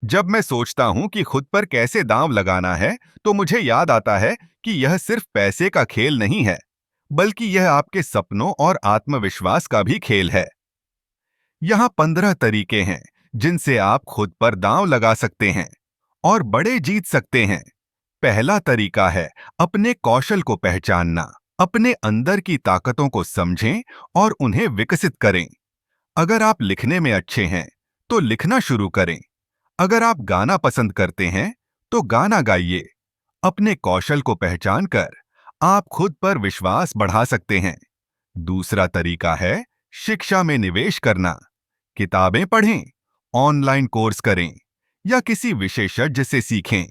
जब मैं सोचता हूँ कि खुद पर कैसे दांव लगाना है, तो मुझे याद आता है कि यह सिर्फ पैसे का खेल नहीं है, बल्कि यह आपके सपनों और आत्मविश्वास का भी खेल है। यहाँ 15 तरीके हैं जिनसे आप खुद पर दांव लगा सकते हैं और बड़े जीत सकते हैं। पहला तरीका है अपने कौशल को पहचानना। अपने अंदर की ताकतों को समझें और उन्हें विकसित करें। अगर आप लिखने में अच्छे हैं, तो लिखना शुरू करें। अगर आप गाना पसंद करते हैं, तो गाना गाइए। अपने कौशल को पहचान कर आप खुद पर विश्वास बढ़ा सकते हैं। दूसरा तरीका है शिक्षा में निवेश करना। किताबें पढ़ें, ऑनलाइन कोर्स करें या किसी विशेषज्ञ से सीखें।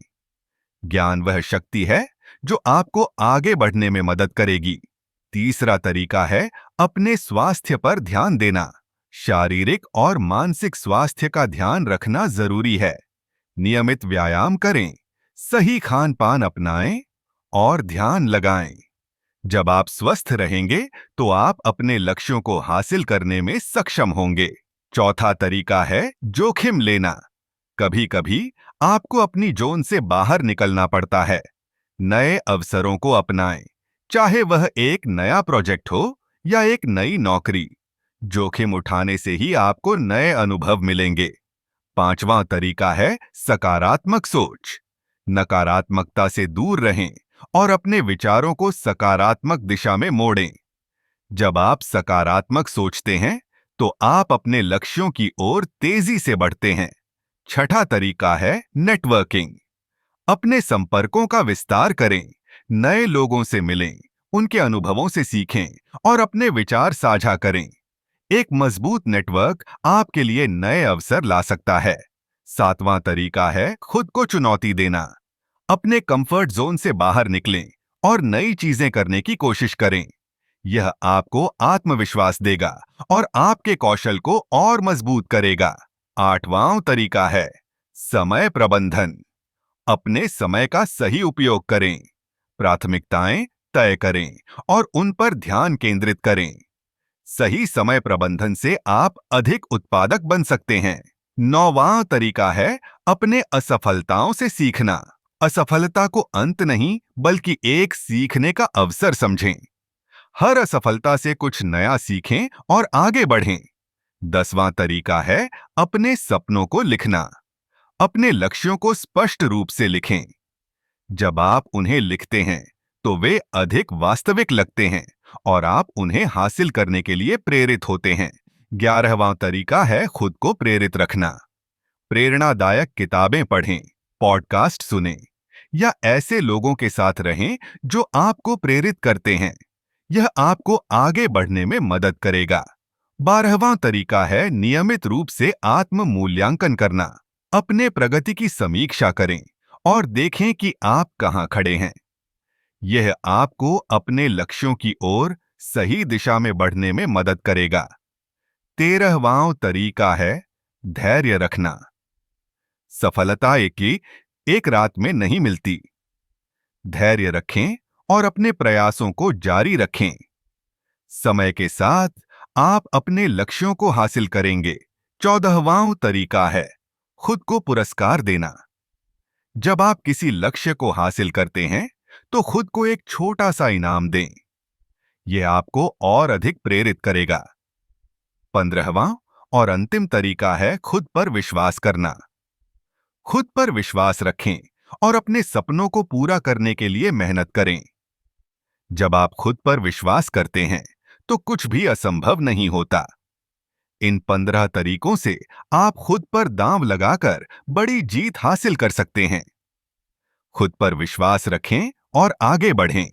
ज्ञान वह शक्ति है जो आपको आगे बढ़ने में मदद करेगी। तीसरा तरीका है अपने स्वास्थ्य पर ध्यान देना। शारीरिक और मानसिक स्वास्थ्य का ध्यान रखना जरूरी है। नियमित व्यायाम करें, सही खान पान अपनाएं और ध्यान लगाएं। जब आप स्वस्थ रहेंगे, तो आप अपने लक्ष्यों को हासिल करने में सक्षम होंगे। चौथा तरीका है जोखिम लेना। कभी-कभी आपको अपनी जोन से बाहर निकलना पड़ता है। नए अवसरों को अपनाएं, चाहे वह एक नया प्रोजेक्ट हो या एक नई नौकरी। जोखिम उठाने से ही आपको नए अनुभव मिलेंगे। पांचवां तरीका है सकारात्मक सोच। नकारात्मकता से दूर रहें और अपने विचारों को सकारात्मक दिशा में मोड़ें। जब आप सकारात्मक सोचते हैं, तो आप अपने लक्ष्यों की ओर तेजी से बढ़ते हैं। छठा तरीका है नेटवर्किंग। अपने संपर्कों का विस्तार करें, नए लोगों से मिलें, उनके अनुभवों से सीखें और अपने विचार साझा करें। एक मजबूत नेटवर्क आपके लिए नए अवसर ला सकता है। सातवां तरीका है खुद को चुनौती देना। अपने कंफर्ट जोन से बाहर निकलें और नई चीजें करने की कोशिश करें। यह आपको आत्मविश्वास देगा और आपके कौशल को और मजबूत करेगा। आठवां तरीका है समय प्रबंधन। अपने समय का सही उपयोग करें, प्राथमिकताएं तय करें और उन पर ध्यान केंद्रित करें। सही समय प्रबंधन से आप अधिक उत्पादक बन सकते हैं। नौवां तरीका है अपने असफलताओं से सीखना। असफलता को अंत नहीं, बल्कि एक सीखने का अवसर समझें। हर असफलता से कुछ नया सीखें और आगे बढ़ें। 10वां तरीका है अपने सपनों को लिखना। अपने लक्ष्यों को स्पष्ट रूप से लिखें। जब आप उन्हें लिखते हैं, तो वे अधिक वास्तविक लगते हैं और आप उन्हें हासिल करने के लिए प्रेरित होते हैं। 11वां तरीका है खुद को प्रेरित रखना। प्रेरणादायक किताबें पढ़ें, पॉडकास्ट सुनें या ऐसे लोगों के साथ रहें जो आपको प्रेरित करते हैं। यह आपको आगे बढ़ने में मदद करेगा। 12वां तरीका है नियमित रूप से आत्म मूल्यांकन करना। अपने प्रगति की समीक्षा करें और देखें कि आप कहां खड़े हैं। यह आपको अपने लक्ष्यों की ओर सही दिशा में बढ़ने में मदद करेगा। 13वां तरीका है धैर्य रखना। सफलता एक रात में नहीं मिलती। धैर्य रखें और अपने प्रयासों को जारी रखें। समय के साथ आप अपने लक्ष्यों को हासिल करेंगे। 14वां तरीका है खुद को पुरस्कार देना। जब आप किसी लक्ष्य को हासिल करते हैं, तो खुद को एक छोटा सा इनाम दें। यह आपको और अधिक प्रेरित करेगा। 15वां और अंतिम तरीका है खुद पर विश्वास करना। खुद पर विश्वास रखें और अपने सपनों को पूरा करने के लिए मेहनत करें। जब आप खुद पर विश्वास करते हैं, तो कुछ भी असंभव नहीं होता। इन 15 तरीकों से आप खुद पर दांव लगाकर बड़ी जीत हासिल कर सकते हैं। खुद पर विश्वास रखें और आगे बढ़ें।